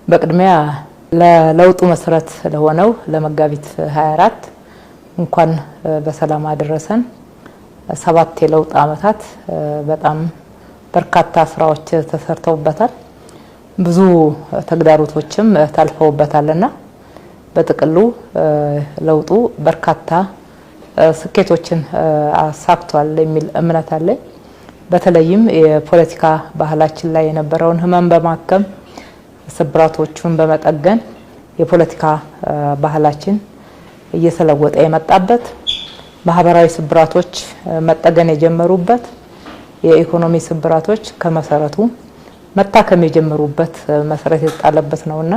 በቅድሚያ ለለውጡ መሰረት ለሆነው ለመጋቢት 24 እንኳን በሰላም አደረሰን። 7 የለውጥ አመታት በጣም በርካታ ስራዎች ተሰርተውበታል። ብዙ ተግዳሮቶችም ታልፈውበታልና በጥቅሉ ለውጡ በርካታ ስኬቶችን አሳክቷል የሚል እምነት አለኝ። በተለይም የፖለቲካ ባህላችን ላይ የነበረውን ህመም በማከም ስብራቶቹን በመጠገን የፖለቲካ ባህላችን እየተለወጠ የመጣበት ማህበራዊ ስብራቶች መጠገን የጀመሩበት የኢኮኖሚ ስብራቶች ከመሰረቱ መታከም የጀመሩበት መሰረት የተጣለበት ነውና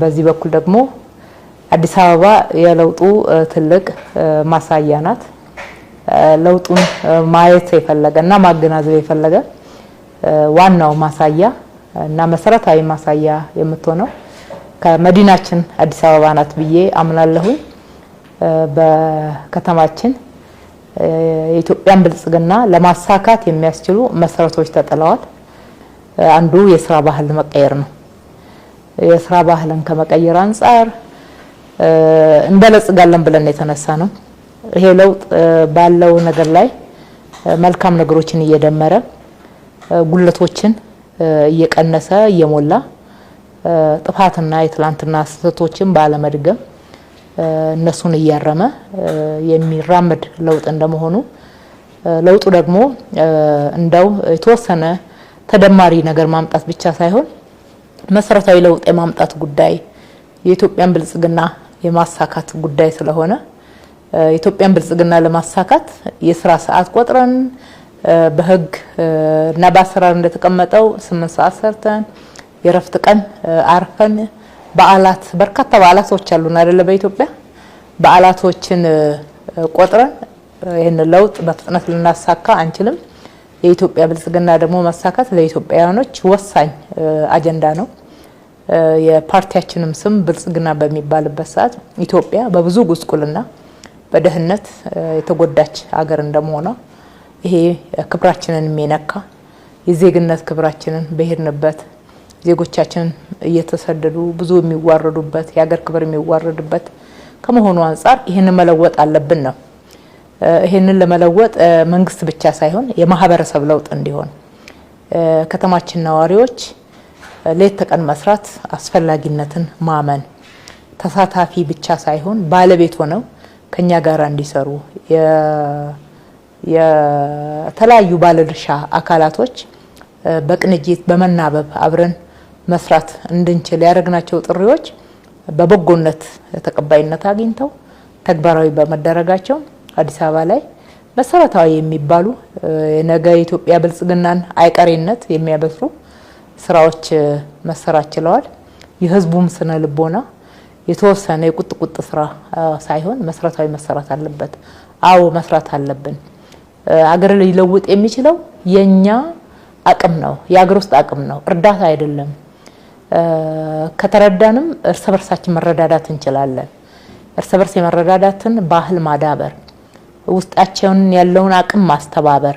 በዚህ በኩል ደግሞ አዲስ አበባ የለውጡ ትልቅ ማሳያ ናት። ለውጡን ማየት የፈለገና ማገናዘብ የፈለገ ዋናው ማሳያ እና መሰረታዊ ማሳያ የምትሆነው ከመዲናችን አዲስ አበባ ናት ብዬ አምናለሁ። በከተማችን የኢትዮጵያን ብልጽግና ለማሳካት የሚያስችሉ መሰረቶች ተጥለዋል። አንዱ የስራ ባህል መቀየር ነው። የስራ ባህልን ከመቀየር አንፃር እንበለጽጋለን ብለን የተነሳ ነው። ይሄ ለውጥ ባለው ነገር ላይ መልካም ነገሮችን እየደመረ ጉለቶችን እየቀነሰ እየሞላ ጥፋትና የትላንትና ስህተቶችን ባለመድገም እነሱን እያረመ የሚራመድ ለውጥ እንደመሆኑ ለውጡ ደግሞ እንደው የተወሰነ ተደማሪ ነገር ማምጣት ብቻ ሳይሆን መሰረታዊ ለውጥ የማምጣት ጉዳይ የኢትዮጵያን ብልጽግና የማሳካት ጉዳይ ስለሆነ ኢትዮጵያን ብልጽግና ለማሳካት የስራ ሰዓት ቆጥረን በህግ እና በአሰራር እንደተቀመጠው 8 ሰዓት ሰርተን የረፍት ቀን አርፈን በዓላት በርካታ በዓላቶች አሉና አይደለ በኢትዮጵያ በዓላቶችን ቆጥረን ይሄን ለውጥ በፍጥነት ልናሳካ አንችልም። የኢትዮጵያ ብልጽግና ደግሞ ማሳካት ለኢትዮጵያውያኖች ወሳኝ አጀንዳ ነው። የፓርቲያችንም ስም ብልጽግና በሚባልበት ሰዓት ኢትዮጵያ በብዙ ጉስቁልና በደህንነት የተጎዳች ሀገር እንደመሆኗ ይሄ ክብራችንን የሚነካ የዜግነት ክብራችንን በሄድንበት ዜጎቻችን እየተሰደዱ ብዙ የሚዋረዱበት የሀገር ክብር የሚዋረድበት ከመሆኑ አንፃር ይሄንን መለወጥ አለብን ነው። ይሄንን ለመለወጥ መንግስት ብቻ ሳይሆን የማህበረሰብ ለውጥ እንዲሆን ከተማችን ነዋሪዎች ሌት ተቀን መስራት አስፈላጊነትን ማመን ተሳታፊ ብቻ ሳይሆን ባለቤት ሆነው ከኛ ጋር እንዲሰሩ የተለያዩ ባለድርሻ አካላቶች በቅንጅት በመናበብ አብረን መስራት እንድንችል ያደረግናቸው ጥሪዎች በበጎነት ተቀባይነት አግኝተው ተግባራዊ በመደረጋቸው አዲስ አበባ ላይ መሰረታዊ የሚባሉ የነገ ኢትዮጵያ ብልጽግናን አይቀሬነት የሚያበስሩ ስራዎች መሰራት ችለዋል። የህዝቡም ስነ ልቦና የተወሰነ የቁጥቁጥ ስራ ሳይሆን መሰረታዊ መሰራት አለበት። አዎ መስራት አለብን። አገር ሊለውጥ የሚችለው የኛ አቅም ነው፣ የአገር ውስጥ አቅም ነው፣ እርዳታ አይደለም። ከተረዳንም እርስ በርሳችን መረዳዳት እንችላለን። እርስ በርስ የመረዳዳትን ባህል ማዳበር፣ ውስጣቸውን ያለውን አቅም ማስተባበር፣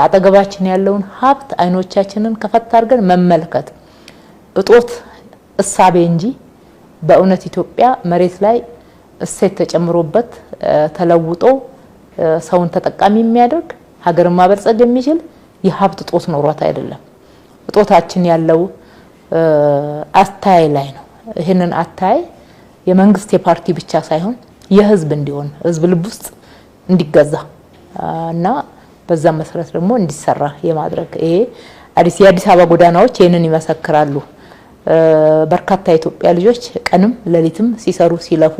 አጠገባችን ያለውን ሀብት አይኖቻችንን ከፈት አድርገን መመልከት እጦት እሳቤ እንጂ በእውነት ኢትዮጵያ መሬት ላይ እሴት ተጨምሮበት ተለውጦ ሰውን ተጠቃሚ የሚያደርግ ሀገርን ማበልጸግ የሚችል የሀብት እጦት ኖሯት አይደለም። እጦታችን ያለው አታይ ላይ ነው። ይሄንን አታይ የመንግስት የፓርቲ ብቻ ሳይሆን የህዝብ እንዲሆን ህዝብ ልብ ውስጥ እንዲገዛ እና በዛ መሰረት ደግሞ እንዲሰራ የማድረግ ይሄ የአዲስ አበባ ጎዳናዎች ይሄንን ይመሰክራሉ። በርካታ የኢትዮጵያ ልጆች ቀንም ሌሊትም ሲሰሩ ሲለፉ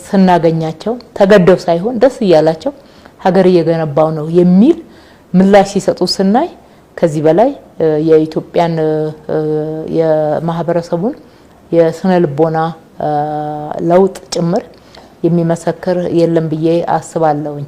ስናገኛቸው ተገደው ሳይሆን ደስ እያላቸው ሀገር እየገነባው ነው የሚል ምላሽ ሲሰጡ ስናይ ከዚህ በላይ የኢትዮጵያን የማህበረሰቡን የስነ ልቦና ለውጥ ጭምር የሚመሰክር የለም ብዬ አስባለሁኝ።